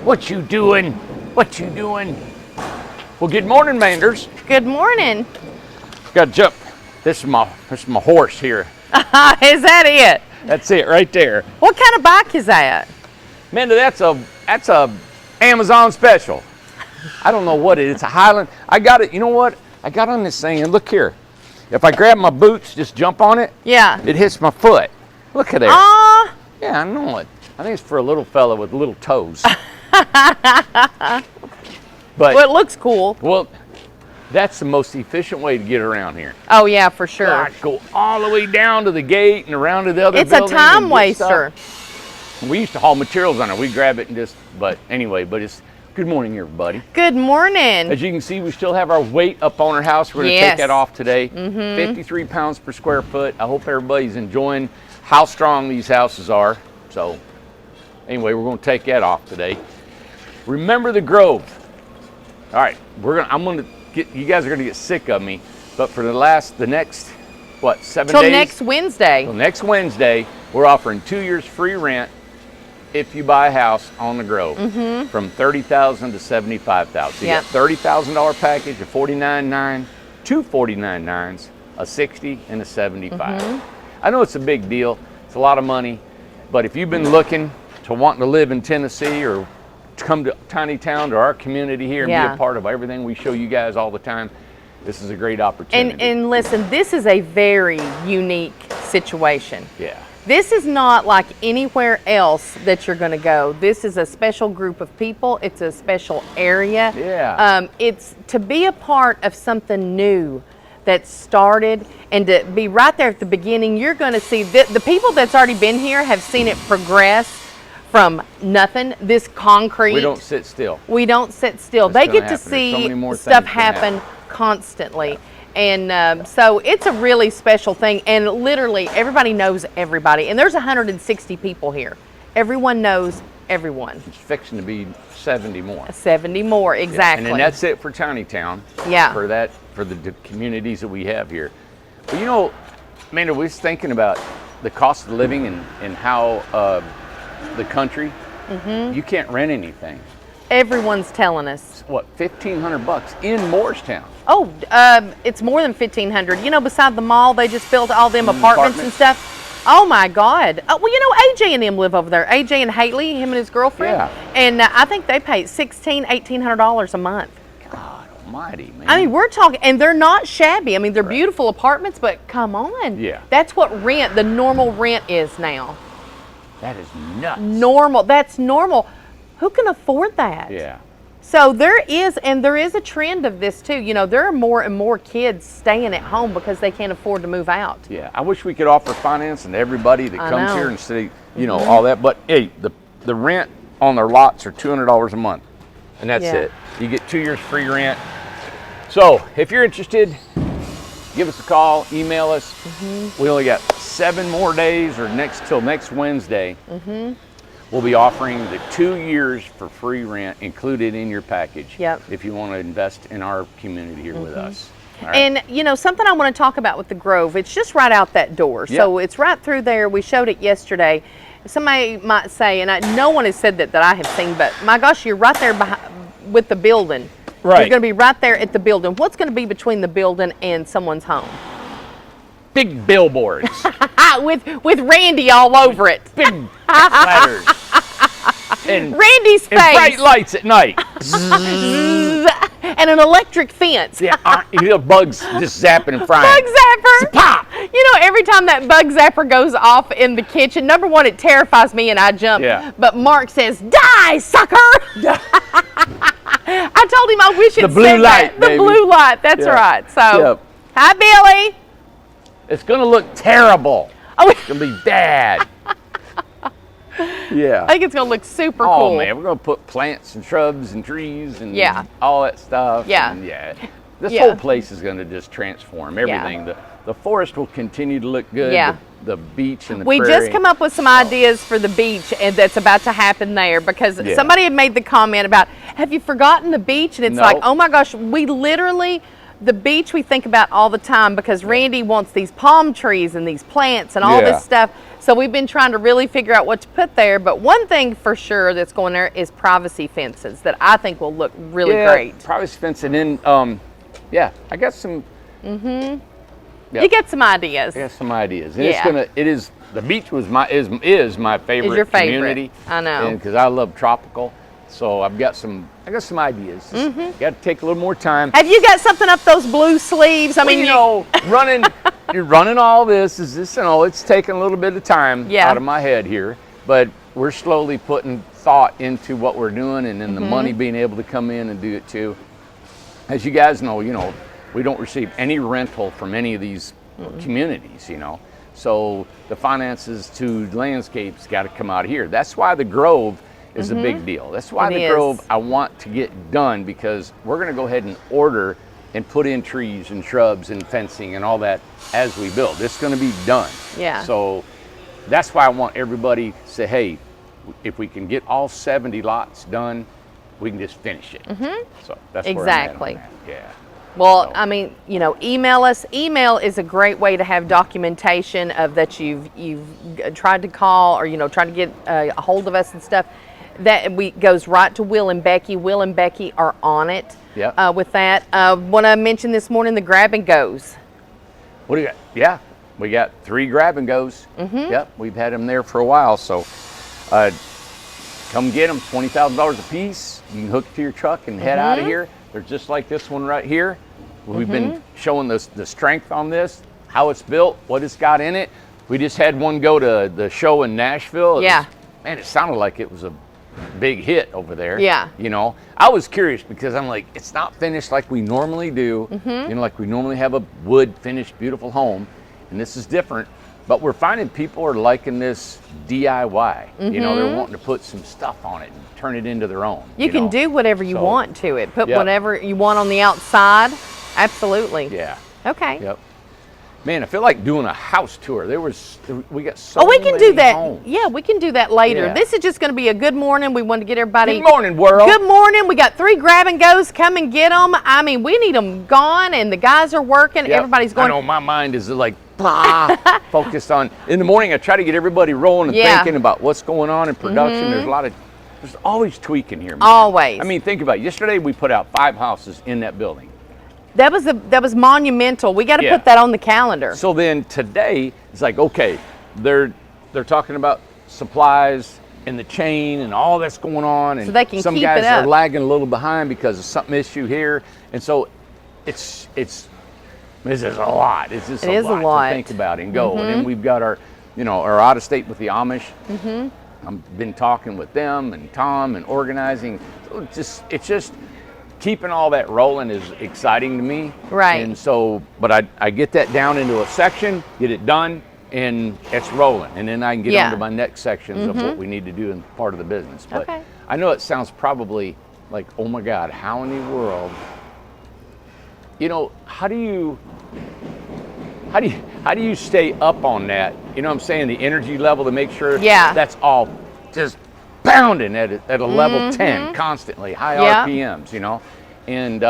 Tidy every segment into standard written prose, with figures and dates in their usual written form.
What you doing? What you doing? Well, good morning, Manders. Good morning. Got to jump. This is my horse here. Is that it? That's it right there. What kind of bike is that? Amanda, that's a Amazon special. I don't know what it is. It's a Highland. I got it. You know what? I got on this thing, and look here. If I grab my boots, just jump on it. Yeah. It hits my foot. Look at there. Ah. Yeah, I know it. I think it's for a little fella with little toes. But Well, it looks cool. well, that's the most efficient way to get around here. Oh yeah, for sure. God, go all the way down to the gate and around to the other It's a building time and get waster. stuff. We used to haul materials on it. We grab it and just, but anyway, but it's, good morning, everybody. Good morning. As you can see, we still have our weight up on our house. We're going to Yes. take that off today. 53 pounds per square foot. I hope everybody's enjoying how strong these houses are. So anyway, we're going to take that off today. Remember the Grove. All right, you guys are going to get sick of me, but for the next, what, 7 days? Till next Wednesday. Till next Wednesday, we're offering 2 years free rent if you buy a house on the Grove, from $30,000 to $75,000. So you got $30,000 package, a $49,900, two $49,900s, a $60,000 and a $75,000. I know it's a big deal. It's a lot of money, but if you've been looking to wanting to live in Tennessee or to come to Tiny Town, to our community here, and be a part of everything we show you guys all the time, this is a great opportunity. And listen, this is a very unique situation. Yeah. This is not like anywhere else that you're going to go. This is a special group of people. It's a special area. Yeah. It's to be a part of something new that started, and to be right there at the beginning. You're going to see the people that's already been here have seen it progress from nothing, this concrete. We don't sit still. We don't sit still. That's They get gonna to happen. There's so see many more stuff things gonna happen constantly. And so it's a really special thing. And literally everybody knows everybody. And there's 160 people here. Everyone knows everyone. It's fixing to be 70 more. 70 more, exactly. And then that's it for Tiny Town. Yeah. For the communities that we have here. But you know, Amanda, we was thinking about the cost of living and how the country, you can't rent anything. Everyone's telling us. What, $1,500 in Morristown? Oh, it's more than 1,500. You know, beside the mall, they just built all them apartments and stuff. Oh my God. Oh, well, you know, AJ and them live over there. AJ and Haley, him and his girlfriend. Yeah. And I think they pay $1,600, $1,800 a month. God almighty, man. I mean, we're talking, and they're not shabby. I mean, they're beautiful apartments, but come on. Yeah. That's what the normal rent is now. That is nuts. Normal. That's normal. Who can afford that? Yeah. So there is a trend of this too. You know, there are more and more kids staying at home because they can't afford to move out. Yeah. I wish we could offer financing to everybody that comes know. here and see, you know, all that. But hey, the rent on their lots are $200 a month. And that's it. You get 2 years free rent. So if you're interested, give us a call, email us. We only got 7 more days or till next Wednesday. We'll be offering the 2 years for free rent included in your package. Yep. If you want to invest in our community here with us. All right? And you know, something I want to talk about with the Grove, it's just right out that door. So it's right through there. We showed it yesterday. Somebody might say, and no one has said that I have seen, but my gosh, you're right there with the building. Right. You're going to be right there at the building. What's going to be between the building and someone's home? Big billboards. with Randy all over it. Big letters. And Randy's face. and bright lights at night. And an electric fence. Yeah, you hear bugs just zapping and frying. Bug zapper. Pop! You know, every time that bug zapper goes off in the kitchen, number one, it terrifies me and I jump. Yeah. But Mark says, "Die, sucker!" I told him I wish it The blue said light, that. The baby. blue light. That's Yeah. right. So, Yep. Hi, Billy. It's gonna look terrible. Oh, It's gonna be bad. Yeah. I think it's gonna look super Oh cool. man, we're gonna put plants and shrubs and trees and Yeah. all that stuff. Yeah. And this Yeah. whole place is gonna just transform everything. The forest will continue to look good. Yeah. The beach and the We prairie. just come up with some ideas for the beach, and that's about to happen there because somebody had made the comment about, have you forgotten the beach? And it's No. like, oh my gosh, we literally the beach we think about all the time because Randy wants these palm trees and these plants and all this stuff. So we've been trying to really figure out what to put there. But one thing for sure that's going there is privacy fences that I think will look really great. Privacy fence, and then I got some. You get some ideas. I got some ideas. And the beach was is my favorite, is your favorite community. I know. Because I love tropical. So I got some ideas. Got to take a little more time. Have you got something up those blue sleeves? I mean, you're running all this. It's taking a little bit of time out of my head here, but we're slowly putting thought into what we're doing, and then the money being able to come in and do it too. As you guys know, we don't receive any rental from any of these communities, So the finances to landscapes got to come out of here. That's why the Grove is a big deal. That's why the Grove I want to get done, because we're going to go ahead and order and put in trees and shrubs and fencing and all that as we build. It's going to be done. Yeah. So that's why I want everybody to say, hey, if we can get all 70 lots done, we can just finish it. So that's where I'm at on that. Yeah. Well, I mean, email us. Email is a great way to have documentation of that you've tried to call or tried to get a hold of us and stuff. That goes right to Will and Becky. Will and Becky are on it. With that, want to mention this morning the grab and goes. What do you got? Yeah, we got 3 grab and goes. Yep, we've had them there for a while. So come get them. $20,000 a piece. You can hook it to your truck and head out of here. They're just like this one right here. We've been showing the strength on this, how it's built, what it's got in it. We just had one go to the show in Nashville. It sounded like it was a big hit over there. I was curious because I'm like, it's not finished like we normally do. Like we normally have a wood finished beautiful home, and this is different. But we're finding people are liking this DIY. They're wanting to put some stuff on it and turn it into their own. You can do whatever you want to it. Put whatever you want on the outside. Absolutely. Yeah. Okay. Yep. Man, I feel like doing a house tour. We got so we can do that. Homes. Yeah, we can do that later. This is just going to be a good morning. We want to get everybody. Good morning, world. Good morning. We got 3 grab and goes. Come and get them. I mean, we need them gone, and the guys are working. Everybody's going. I know my mind is like focused on. In the morning, I try to get everybody rolling and thinking about what's going on in production. There's always tweaking here, man. Always. I mean, think about it. Yesterday we put out 5 houses in that building. That was monumental. We got to put that on the calendar. So then today it's like, okay, they're talking about supplies and the chain and all that's going on, and so they can some keep guys it up. are lagging a little behind because of something issue here, and so this is a lot. It's just a lot to think about and go. And then we've got our out of state with the Amish. I've been talking with them and Tom and organizing. So it's just keeping all that rolling is exciting to me. Right. And so, but I get that down into a section, get it done, and it's rolling. And then I can get on to my next sections of what we need to do in part of the business. But I know it sounds probably like, oh my God, how in the world, how do you stay up on that? You know what I'm saying? The energy level to make sure that's all just pounding at a level 10 constantly, high RPMs, and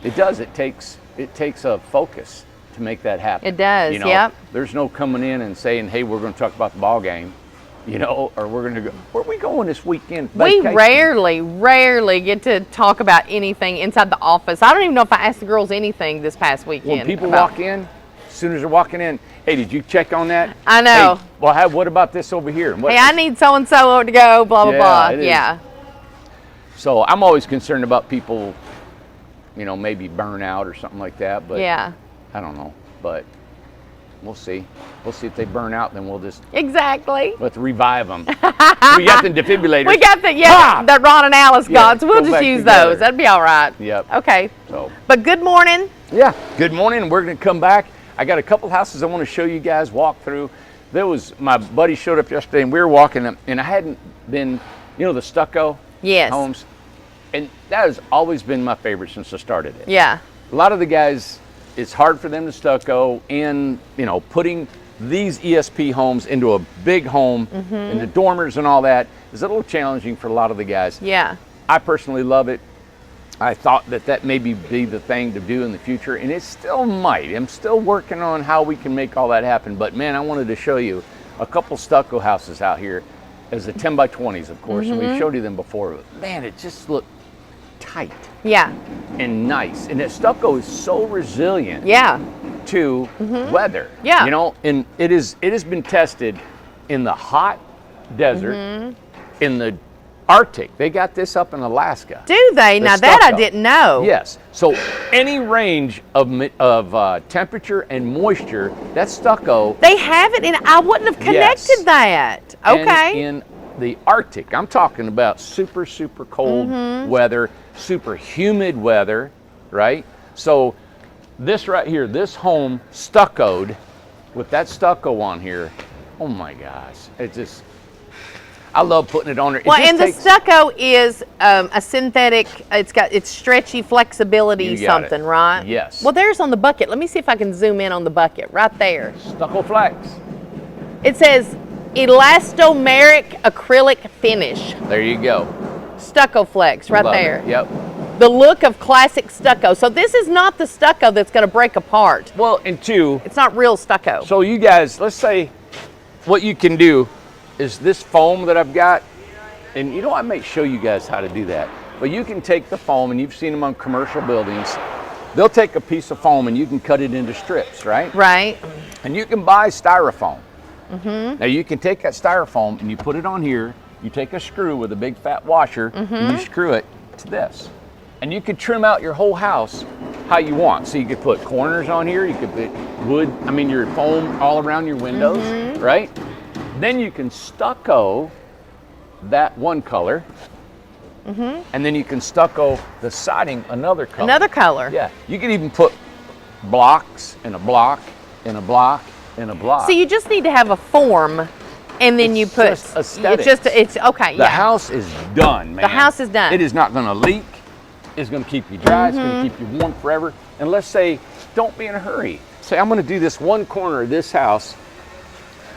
it takes a focus to make that happen. It does. There's no coming in and saying, hey, we're going to talk about the ball game, or we're going to go, where are we going this weekend? We rarely get to talk about anything inside the office. I don't even know if I asked the girls anything this past weekend. When people walk in, as soon as they're walking in, hey, did you check on that? I know. Hey, well, what about this over here? Hey, I need so-and-so to go, blah, blah, blah. So I'm always concerned about people, maybe burn out or something like that. But I don't know. But we'll see. We'll see if they burn out, then we'll just... Exactly. Let's revive them. We got the defibrillators. We got that Ron and Alice got, so we'll just use together. those. That'd be all right. Yep. Okay. So. But good morning. Yeah. Good morning. We're going to come back. I got a couple houses I want to show you guys, walk through. My buddy showed up yesterday, and we were walking them, and I hadn't been, the stucco homes, and that has always been my favorite since I started it. Yeah. A lot of the guys, it's hard for them to stucco, and putting these ESP homes into a big home and the dormers and all that is a little challenging for a lot of the guys. Yeah. I personally love it. I thought that maybe be the thing to do in the future, and it still might. I'm still working on how we can make all that happen. But man, I wanted to show you a couple stucco houses out here as the 10 by 20s, of course, and we've showed you them before. But man, it just looked tight. Yeah. And nice. And that stucco is so resilient. Yeah. To weather. Yeah. You know, and it has been tested in the hot desert, in the Arctic. They got this up in Alaska. Do they? Now that I didn't know. Yes. So any range of temperature and moisture, that stucco. They have it, and I wouldn't have connected that. Okay. And in the Arctic, I'm talking about super, super cold weather, super humid weather, right? So this right here, this home stuccoed with that stucco on here, oh my gosh, it just, I love putting it on there. Well, and the stucco is a synthetic, it's stretchy flexibility something, right? Yes. Well, there's on the bucket. Let me see if I can zoom in on the bucket right there. Stucco flex. It says elastomeric acrylic finish. There you go. Stucco flex right Love there. It. Yep. The look of classic stucco. So this is not the stucco that's going to break apart. Well, and two, it's not real stucco. So you guys, let's say what you can do is this foam that I've got, and you know, I may show you guys how to do that, but you can take the foam, and you've seen them on commercial buildings. They'll take a piece of foam and you can cut it into strips, right? Right. And you can buy styrofoam. Now you can take that styrofoam and you put it on here, you take a screw with a big fat washer, and you screw it to this. And you could trim out your whole house how you want. So you could put corners on here, you could put wood, your foam all around your windows, right? Then you can stucco that one color, and then you can stucco the siding another color. Another color. Yeah, you could even put blocks and a block and a block and a block. So you just need to have a form, and then you put, just aesthetics. it's okay, The house is done, man. The house is done. It is not gonna leak. It's going to keep you dry, it's going to keep you warm forever. And let's say, don't be in a hurry. Say, I'm going to do this one corner of this house,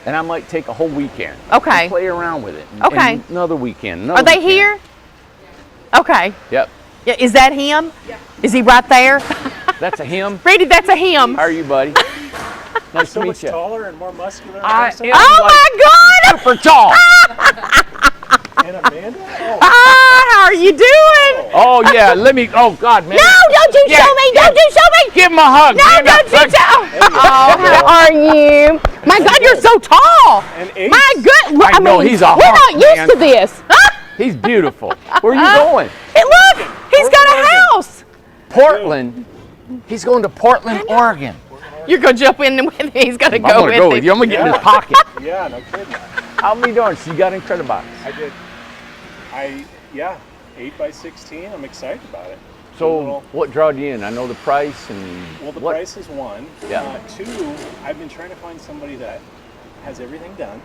and I might take a whole weekend. Okay. And play around with it. Okay. And another weekend. Are they here? Okay. Yep. Yeah, is that him? Yeah. Is he right there? That's a him. Brady, that's a him. How are you, buddy? Nice so to meet much you. taller and more muscular. Oh my God! Super tall. And Amanda? Oh. How are you doing? Oh yeah, oh God, man. No, don't you show me! Don't you show me! Give him a hug. No, don't you show! Oh, how are you? My God, you're so tall! And Ace. My good, I know, he's a we're hunk, not used man. to this. He's beautiful. Where are you going? Hey, look, he's got a house. Portland. He's going to Portland, Oregon. You're gonna jump in with him. He's gonna I'm go gonna go with with you. I'm gonna get in his pocket. Yeah, no kidding. How many doing? So you got Incred-I-Box. I did. 8’x16. I'm excited about it. So what drawed you in? I know the price and well, the price is one. Yeah. Two, I've been trying to find somebody that has everything done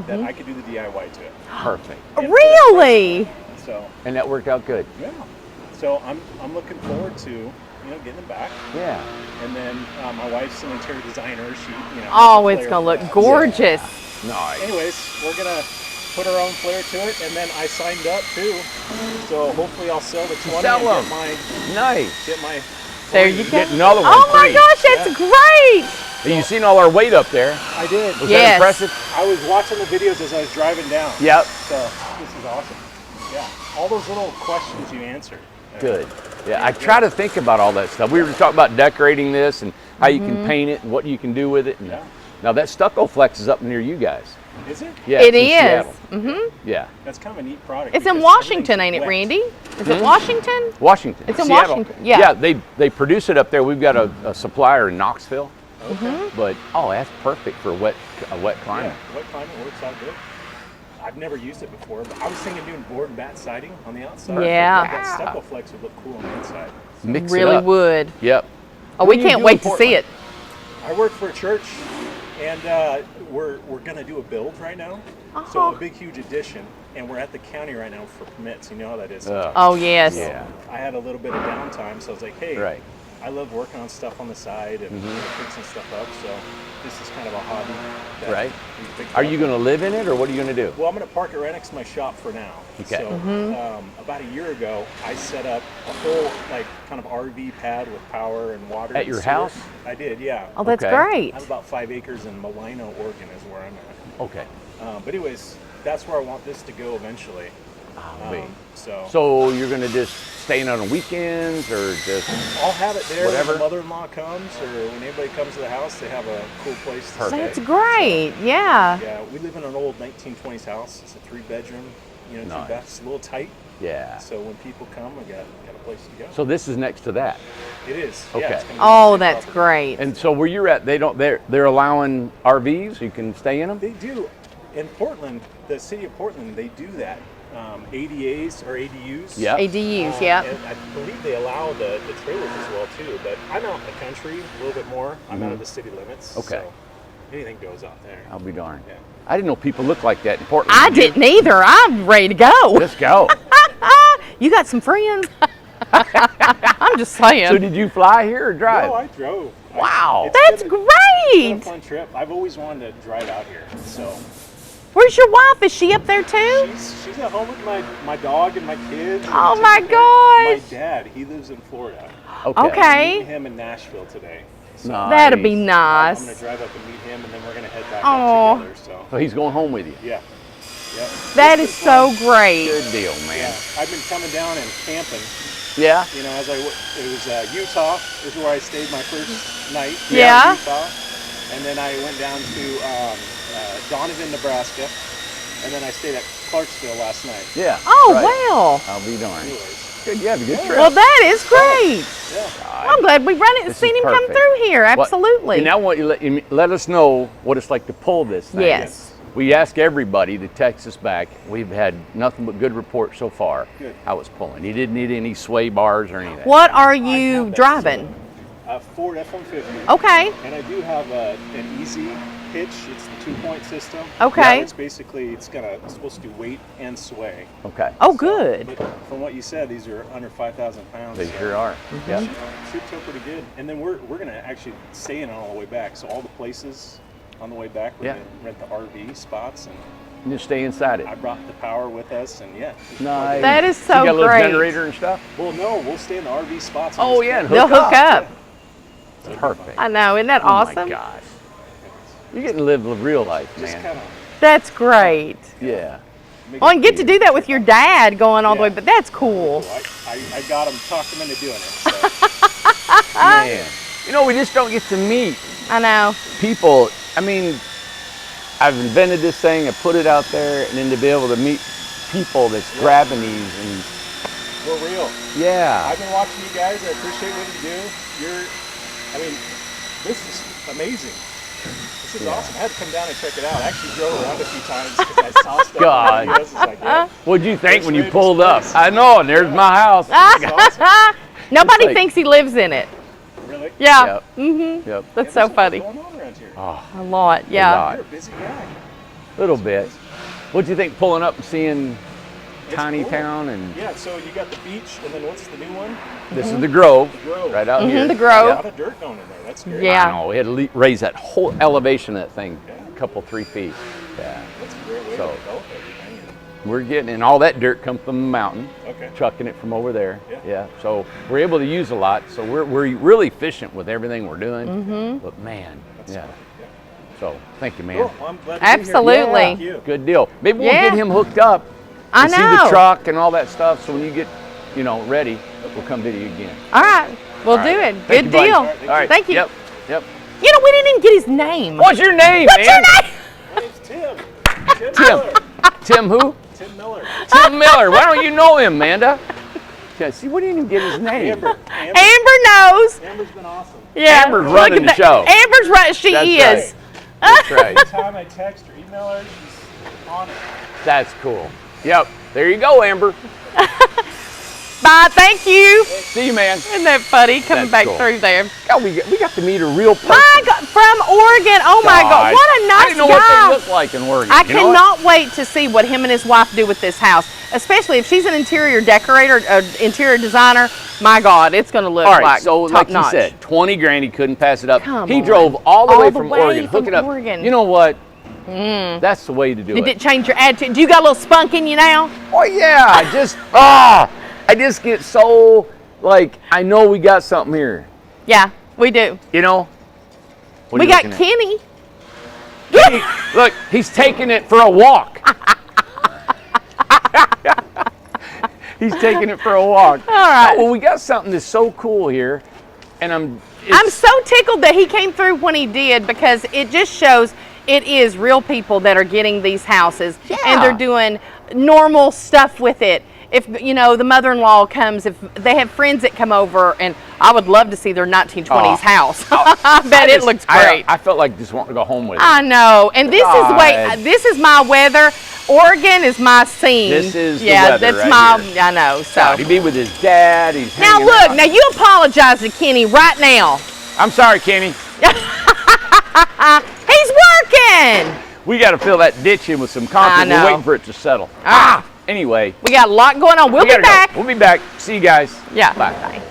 that I could do the DIY to it. Perfect. Really? So. And that worked out good. Yeah. So I'm looking forward to getting them back. Yeah. And then my wife's an interior designer. She Oh, it's gonna look gorgeous. Yeah. Nice. Anyways, we're gonna put our own flair to it, and then I signed up too. So hopefully I'll sell the 20 Sell and them. get Nice. my There you go. Get another one. Oh my free. gosh, that's great. Have you seen all our weight up there? I did. Was Yes. that impressive? I was watching the videos as I was driving down. Yep. So this is awesome. Yeah. All those little questions you answered. Good. Yeah, I try to think about all that stuff. We were talking about decorating this and how you can paint it and what you can do with it. And now that stucco flex is up near you guys. Is it? Yeah, It it's in is. Seattle. Yeah. That's kind of a neat product. It's in because Washington, ain't it, everything's Randy? wet. Is it Washington? Washington. It's in Seattle. Washington, yeah. Yeah, they produce it up there. We've got a supplier in Knoxville. Okay. But that's perfect for a wet climate. Yeah, wet climate works out good. I've never used it before, but I was thinking doing board and bat siding on the outside. Yeah. That stucco flex would look cool on the inside. Mix Really it up. would. Yep. Oh, What we do you can't do wait in to Portland? see it. I work for a church, and we're gonna do a build right now. So Oh. a big, huge addition, and we're at the county right now for permits. You know how that is. Ugh. Oh yes. Yeah. I had a little bit of downtime, so I was like, hey, Right. I love working on stuff on the side and fixing stuff up. So this is kind of a hobby. that Right. we picked Are up. you going to live in it, or what are you going to do? Well, I'm going to park it right next to my shop for now. Okay. So about a year ago, I set up a whole like kind of RV pad with power and water. At and your sewer. house? I did, yeah. Oh, that's Okay. great. I have about 5 acres in Malino, Oregon, is where I'm at. Okay. But anyways, that's where I want this to go eventually. Wait. So So you're going to just stay in on the weekends, or just I'll have it there whatever? when the mother-in-law comes, or when anybody comes to the house, they have a cool place to stay. That's great. Yeah. Yeah, we live in an old 1920s house. It's a 3-bedroom, you know, Nice. 2 baths. It's a little tight. yeah? So when people come, I got a place to go. So this is next to that. It is. Okay. Yeah, it's gonna be Oh, the same that's property. great. And so where you're at, they're allowing RVs. You can stay in them. They do. In Portland, the city of Portland, they do that. ADAs or ADUs. Yeah. ADUs, yeah. And I believe they allow the trailers as well too. But I'm out in the country a little bit more. I'm out of the city limits. Okay. So anything goes out there. I'll be darned. Yeah. I didn't know people look like that in Portland. I Did you? didn't either. I'm ready to go. Let's go. You got some friends? I'm just saying. So did you fly here or drive? No, I drove. Wow. That's It's been a great. fun trip. I've always wanted to drive out here. So Where's your wife? Is she up there too? she's at home with my dog and my kids. and Oh taking my care- My gosh. dad, he lives in Florida. Okay. I'm Okay. meeting him in Nashville today. So That'd be I'm nice. gonna drive up and meet him, and then we're gonna head back Aw. up together. So So he's going home with you. yeah, yep. That It's is been fun. so great. Good deal, Yeah, man. I've been coming down and camping. Yeah. You know, it was Utah is where I stayed my first night. Yeah. in Utah, and then I went down to Donovan, Nebraska, and then I stayed at Clarksville last night. Yeah. Oh, right. well. I'll be darned. Anyways, Good. You have a good trip. Well, that is great. yeah. I'm glad we run it and This is seen him come perfect. through here. Well, Absolutely. And now I want you let us know what it's like to pull this thing. Yes. We ask everybody to text us back. We've had nothing but good reports so far. Good. How it's pulling. He didn't need any sway bars or anything. What are I you have that driving? Ford F-150. Okay. And I do have an easy hitch. It's the 2-point system. Okay. It's basically it's supposed to do weight and sway. Okay. Oh, good. But from what you said, these are under 5,000 pounds. They so sure are. Yeah. Should tow pretty good. And then we're gonna actually stay in all the way back. So all the places on the way back, we're Yeah. gonna rent the RV spots, and And just stay inside it. I brought the power with us, and yeah. it's Nice. That is So so you got a little great. generator and stuff? Well, no, we'll stay in the RV spots. and Oh, just yeah, go. and They'll hook up. So it'll be Perfect. fun. I know. Isn't that Oh awesome? my gosh. You're getting to live the real life, Just man. kind of That's great. Yeah. make Oh, it and get to do that with your dad going all the way, Yeah. but that's cool. I got him, talked him into doing it. So. Man. You know, we just don't get to meet I know. people. I mean, I've invented this thing, I put it out there, and then to be able to meet people that's grabbing these and We're real. yeah. I've been watching you guys. I appreciate what you do. This is amazing. This is awesome. I had to come down and check it out. I actually drove around a few times because I saw stuff. God. on videos. It's like, yeah, What'd you think It's when you really pulled up? nice. I know, and there's my house. it's awesome. Nobody like- thinks he lives in it. Really? Yeah. Yep. Yep. That's Yeah, so there's funny. What's going on around here? A lot. Yeah. lot. You're a busy guy. Little bit. What'd you think pulling up and seeing It's Tiny cool. Town and Yeah, so you got the beach, and then what's the new one? this is the Grove, The Grove. right out here. The A Grove. lot of dirt going in there. That's great. Yeah. I know. We had to raise that whole elevation of that thing a couple, 3 feet. Yeah. That's a great way So- to develop everything. We're getting, and all that dirt comes from the mountain, Okay. trucking it from over there. Yeah. So we're able to use a lot. So we're really efficient with everything we're doing. But man, That's yeah. fun. Yeah. So thank you, man. Cool. Well, I'm glad to be here. Absolutely. Thank you. Good deal. Maybe we'll Yeah. get him hooked up. I and See know. the truck and all that stuff. So when you get, ready, we'll come visit you again. All right. We'll All do right. it. Thank you, Good buddy. deal. All right. Thank you. Yep. Yep. You know, we didn't even get his name. What's your name, What's man? your name? My name's Tim. Tim Tim. Miller. Tim who? Tim Miller. Tim Miller. Why don't you know him, Amanda? Yeah, see, we didn't even get his name. Amber. Amber knows. Amber's been awesome. Yeah. Amber's Look running at the that. show. Amber's right. She That's is. right. That's right. Every time I text or email her, she's on it. That's cool. Yep. There you go, Amber. Bye. Thank you. See you, man. Isn't that funny coming That's back cool. through there? Oh, we got to meet a real person. My God, from Oregon. Oh my God, what a nice I didn't know guy. what they look like in Oregon. I You know what? cannot wait to see what him and his wife do with this house, especially if she's an interior decorator, interior designer. My God, it's going to look All right, like so top like notch. you said, 20 grand, he couldn't pass it up. Come He on. drove all the way the from way Oregon, from hook it up. Oregon. You know what? That's the way to do Did it. it change your attitude? Do you got a little spunk in you now? Oh yeah, I just get so like I know we got something here. Yeah, we do. You know? What are We you got looking at? Kenny. Look, he's taking it for a walk. He's taking it for a walk. All right. Well, we got something that's so cool here, and I'm so tickled that he came through when he did, because it just shows it is real people that are getting these houses, and they're doing normal stuff with it. If you know the mother-in-law comes, if they have friends that come over, and I would love to see their 1920s house. I bet it looks great. I felt like just wanting to go home with it. I know, and this is this is my weather. Oregon is my scene. This is the yeah, weather that's right my. here. I know. So He'd be with his dad. He's now hanging look, out. now you apologize to Kenny right now. I'm sorry, Kenny. He's working. We got to fill that ditch in with some I concrete. know. We're waiting for it to settle. Ah. Anyway, We got a lot going on. We'll we be gotta go. back. We'll be back. See you guys. Yeah. Bye. Bye.